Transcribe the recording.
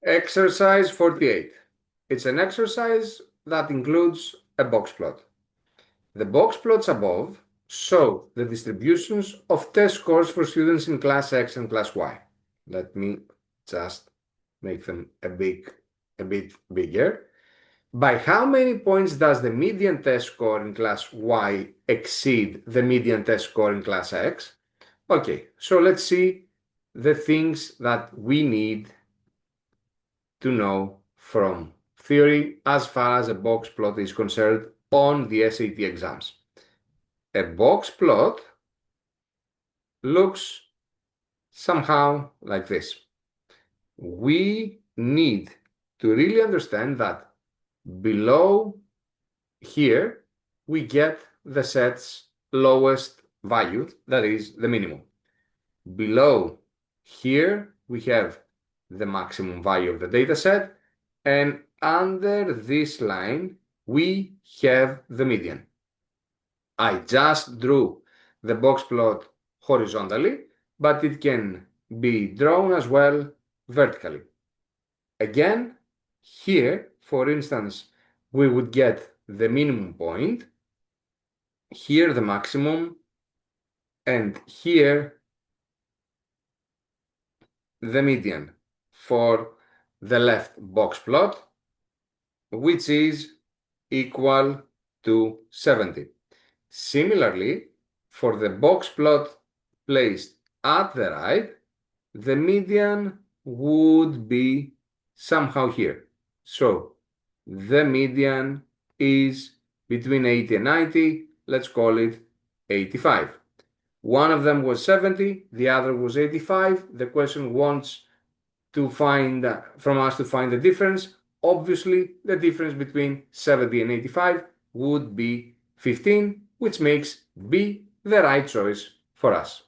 Exercise 48. It's an exercise that includes a box plot. The box plots above show the distributions of test scores for students in class X and class Y. Let me just make them a bit bigger. By how many points does the median test score in class Y exceed the median test score in class X? Okay, so let's see the things that we need to know from theory as far as a box plot is concerned on the SAT exams. A box plot looks somehow like this. We need to really understand that below here we get the set's lowest value, that is the minimum. Below here we have the maximum value of the data set, and under this line we have the median. I just drew the box plot horizontally, but it can be drawn as well vertically. Again, here, for instance, we would get the minimum point, here the maximum, and here the median for the left box plot, which is equal to 70. Similarly, for the box plot placed at the right, the median would be somehow here. So the median is between 80 and 90, let's call it 85. One of them was 70, the other was 85. The question wants to find from us to find the difference. Obviously, the difference between 70 and 85 would be 15, which makes B the right choice for us.